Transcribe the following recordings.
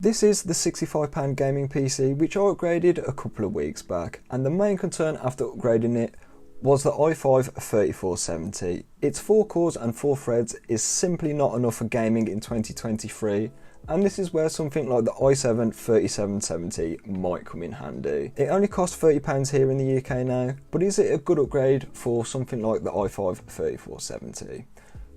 This is the £65 gaming PC which I upgraded a couple of weeks back, and the main concern after upgrading it was the i5-3470. Its 4 cores and 4 threads is simply not enough for gaming in 2023, and this is where something like the i7-3770 might come in handy. It only costs £30 here in the UK now, but is it a good upgrade for something like the i5-3470?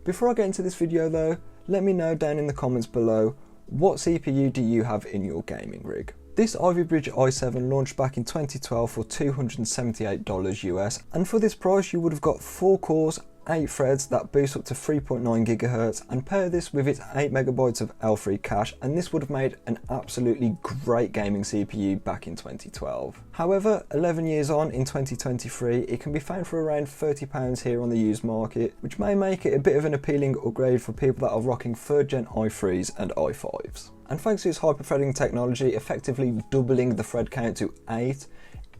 Before I get into this video though, let me know down in the comments below, what CPU do you have in your gaming rig? This Ivy Bridge i7 launched back in 2012 for $278 US, and for this price you would have got 4 cores, 8 threads that boost up to 3.9 GHz, and pair this with its 8MB of L3 cache, and this would have made an absolutely great gaming CPU back in 2012. However, 11 years on in 2023, it can be found for around £30 here on the used market, which may make it a bit of an appealing upgrade for people that are rocking 3rd gen i3s and i5s. And thanks to its hyper-threading technology effectively doubling the thread count to 8,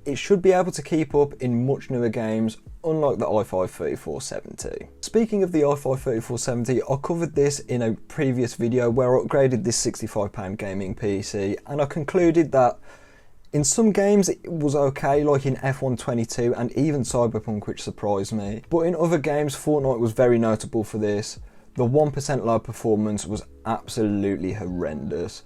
it should be able to keep up in much newer games, unlike the i5-3470. Speaking of the i5-3470, I covered this in a previous video where I upgraded this £65 gaming PC, and I concluded that in some games it was okay, like in F1 22 and even Cyberpunk, which surprised me, but in other games Fortnite was very notable for this. The 1% low performance was absolutely horrendous,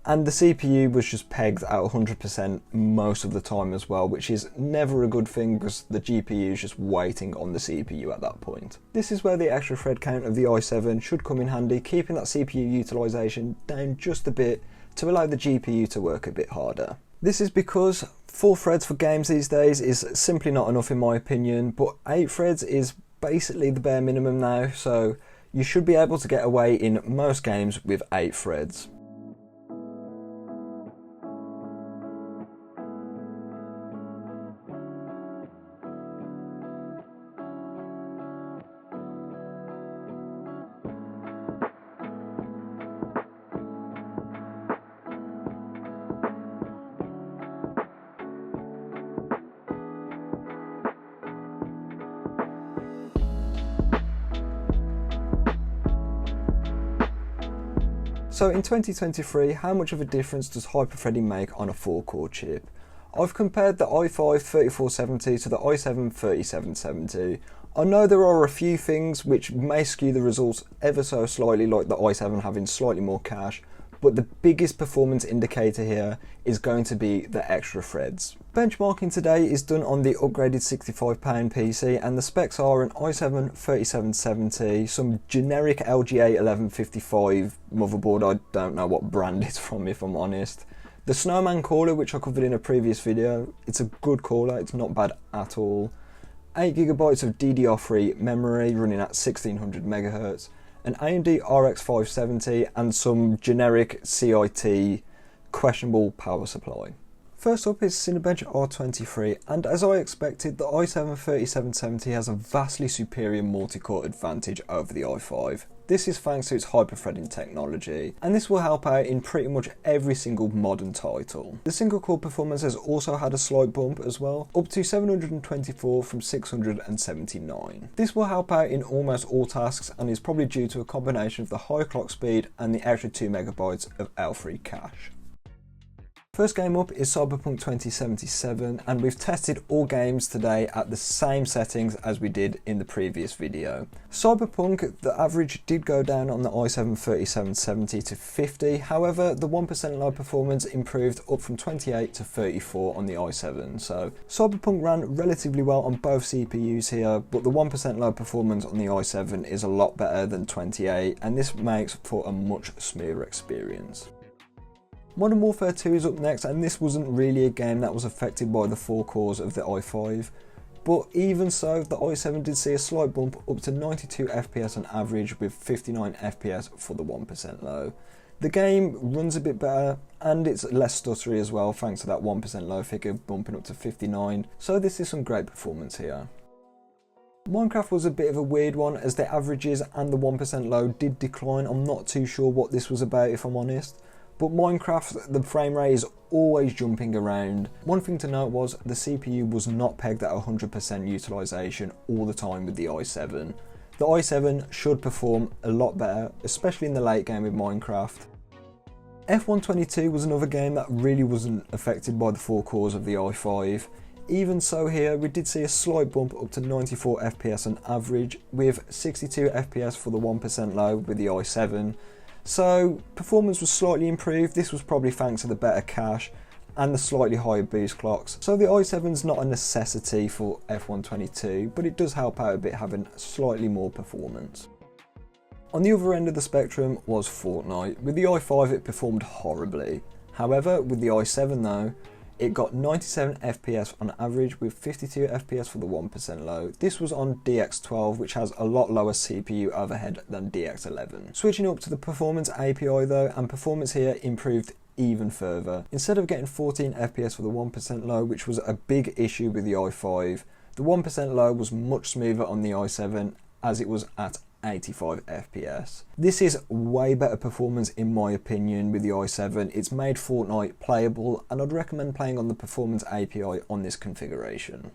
and the CPU was just pegged at 100% most of the time as well, which is never a good thing because the GPU is just waiting on the CPU at that point. This is where the extra thread count of the i7 should come in handy, keeping that CPU utilisation down just a bit to allow the GPU to work a bit harder. This is because 4 threads for games these days is simply not enough in my opinion, but 8 threads is basically the bare minimum now, so you should be able to get away in most games with 8 threads. So in 2023, how much of a difference does hyperthreading make on a 4-core chip? I've compared the i5-3470 to the i7-3770. I know there are a few things which may skew the results ever so slightly, like the i7 having slightly more cache, but the biggest performance indicator here is going to be the extra threads. Benchmarking today is done on the upgraded £65 PC, and the specs are an i7-3770, some generic LGA 1155 motherboard, I don't know what brand it's from if I'm honest. The Snowman caller, which I covered in a previous video, it's a good caller, it's not bad at all. 8GB of DDR3 memory running at 1600 MHz. An AMD RX 570 and some generic CIT questionable power supply. First up is Cinebench R23, and as I expected, the i7-3770 has a vastly superior multi-core advantage over the i5. This is thanks to its hyper-threading technology, and this will help out in pretty much every single modern title. The single core performance has also had a slight bump as well, up to 724 from 679. This will help out in almost all tasks and is probably due to a combination of the high clock speed and the extra 2MB of L3 cache. First game up is Cyberpunk 2077, and we've tested all games today at the same settings as we did in the previous video. Cyberpunk, the average did go down on the i7-3770 to 50, however the 1% low performance improved up from 28 to 34 on the i7, so Cyberpunk ran relatively well on both CPUs here, but the 1% low performance on the i7 is a lot better than 28, and this makes for a much smoother experience. Modern Warfare 2 is up next, and this wasn't really a game that was affected by the 4 cores of the i5, but even so the i7 did see a slight bump up to 92 FPS on average with 59 FPS for the 1% low. The game runs a bit better and it's less stuttery as well thanks to that 1% low figure bumping up to 59, so this is some great performance here. Minecraft was a bit of a weird one as the averages and the 1% low did decline. I'm not too sure what this was about if I'm honest. But Minecraft, the frame rate is always jumping around. One thing to note was the CPU was not pegged at 100% utilisation all the time with the i7. The i7 should perform a lot better, especially in the late game with Minecraft. F122 was another game that really wasn't affected by the 4 cores of the i5. Even so here, we did see a slight bump up to 94 FPS on average, with 62 FPS for the 1% low with the i7. So performance was slightly improved. This was probably thanks to the better cache and the slightly higher boost clocks. So the i7's not a necessity for F122, but it does help out a bit having slightly more performance. On the other end of the spectrum was Fortnite. With the i5 it performed horribly. However, with the i7 though, it got 97 FPS on average with 52 FPS for the 1% low. This was on DX12, which has a lot lower CPU overhead than DX11. Switching up to the performance API though, and performance here improved even further. Instead of getting 14 FPS for the 1% low, which was a big issue with the i5, the 1% low was much smoother on the i7 as it was at 85 FPS. This is way better performance in my opinion with the i7. It's made Fortnite playable, and I'd recommend playing on the performance API on this configuration.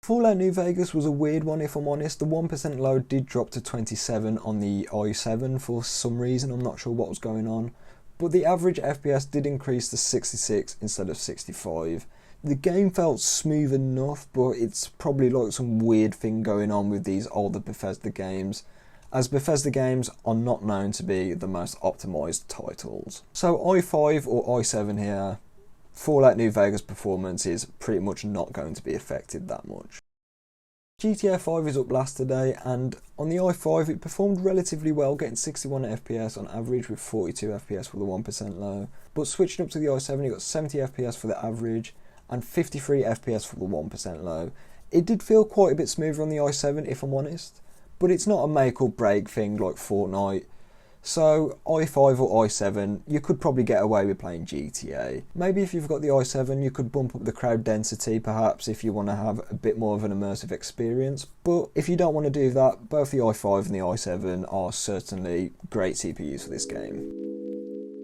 Fallout New Vegas was a weird one if I'm honest. The 1% low did drop to 27 on the i7 for some reason, I'm not sure what was going on, but the average FPS did increase to 66 instead of 65. The game felt smooth enough, but it's probably like some weird thing going on with these older Bethesda games, as Bethesda games are not known to be the most optimised titles. So i5 or i7 here, Fallout New Vegas performance is pretty much not going to be affected that much. GTA 5 is up last today, and on the i5 it performed relatively well, getting 61 FPS on average with 42 FPS for the 1% low, but switching up to the i7 it got 70 FPS for the average and 53 FPS for the 1% low. It did feel quite a bit smoother on the i7 if I'm honest, but it's not a make or break thing like Fortnite. So i5 or i7, you could probably get away with playing GTA. Maybe if you've got the i7 you could bump up the crowd density perhaps if you want to have a bit more of an immersive experience, but if you don't want to do that, both the i5 and the i7 are certainly great CPUs for this game.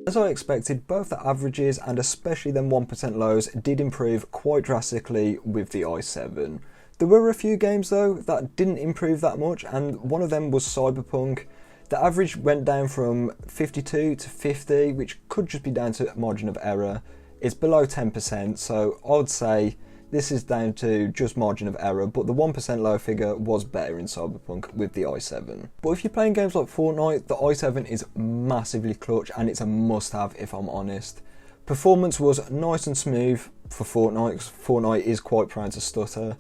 As I expected, both the averages and especially them 1% lows did improve quite drastically with the i7. There were a few games though that didn't improve that much, and one of them was Cyberpunk. The average went down from 52 to 50, which could just be down to margin of error. It's below 10%, so I would say this is down to just margin of error, but the 1% low figure was better in Cyberpunk with the i7. But if you're playing games like Fortnite, the i7 is massively clutch and it's a must-have if I'm honest. Performance was nice and smooth for Fortnite, because Fortnite is quite prone to stutter,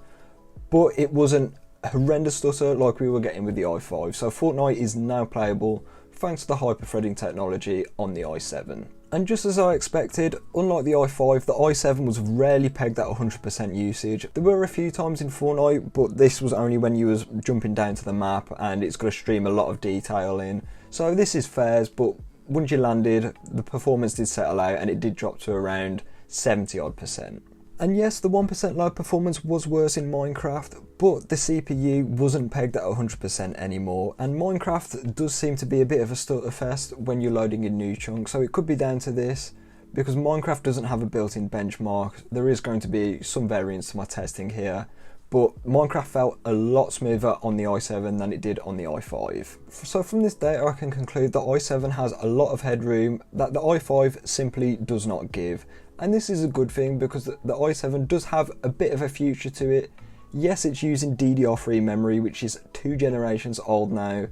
but it wasn't horrendous stutter like we were getting with the i5, so Fortnite is now playable thanks to the hyper-threading technology on the i7. And just as I expected, unlike the i5, the i7 was rarely pegged at 100% usage. There were a few times in Fortnite, but this was only when you was jumping down to the map and it's going to stream a lot of detail in. So this is fair, but once you landed, the performance did settle out and it did drop to around 70 odd percent. And yes, the 1% low performance was worse in Minecraft, but the CPU wasn't pegged at 100% anymore, and Minecraft does seem to be a bit of a stutter fest when you're loading in new chunks, so it could be down to this, because Minecraft doesn't have a built-in benchmark. There is going to be some variance to my testing here, but Minecraft felt a lot smoother on the i7 than it did on the i5. So from this data I can conclude that i7 has a lot of headroom that the i5 simply does not give. And this is a good thing because the i7 does have a bit of a future to it. Yes, it's using DDR3 memory, which is 2 generations old now,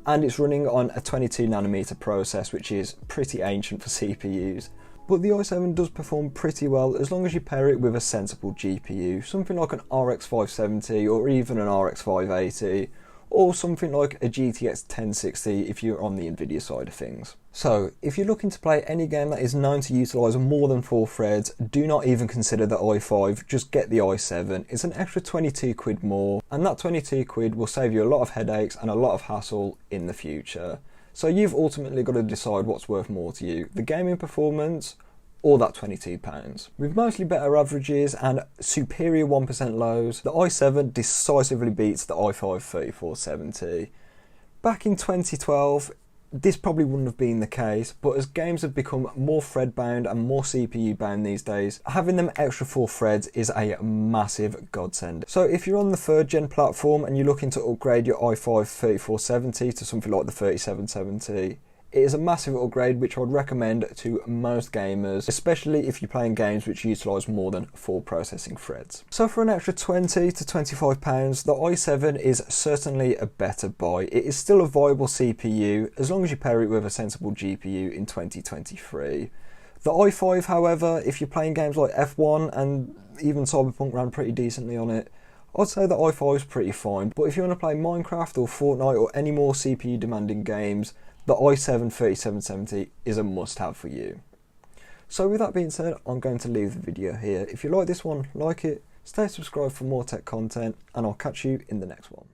and it's running on a 22nm process, which is pretty ancient for CPUs. But the i7 does perform pretty well as long as you pair it with a sensible GPU, something like an RX 570 or even an RX 580, or something like a GTX 1060 if you're on the Nvidia side of things. So, if you're looking to play any game that is known to utilise more than 4 threads, do not even consider the i5, just get the i7. It's an extra 22 quid more, and that 22 quid will save you a lot of headaches and a lot of hassle in the future. So you've ultimately got to decide what's worth more to you, the gaming performance or that £22. With mostly better averages and superior 1% lows, the i7 decisively beats the i5 3470. Back in 2012, this probably wouldn't have been the case, but as games have become more thread bound and more CPU bound these days, having them extra 4 threads is a massive godsend. So if you're on the 3rd gen platform and you're looking to upgrade your i5 3470 to something like the 3770, It is a massive upgrade which I would recommend to most gamers, especially if you're playing games which utilise more than 4 processing threads. So for an extra £20 to £25, the i7 is certainly a better buy. It is still a viable CPU as long as you pair it with a sensible GPU in 2023. The i5, however, if you're playing games like F1 and even Cyberpunk ran pretty decently on it, I'd say the i5 is pretty fine, but if you want to play Minecraft or Fortnite or any more CPU demanding games, the i7 3770 is a must-have for you. So with that being said, I'm going to leave the video here. If you like this one, like it, stay subscribed for more tech content, and I'll catch you in the next one.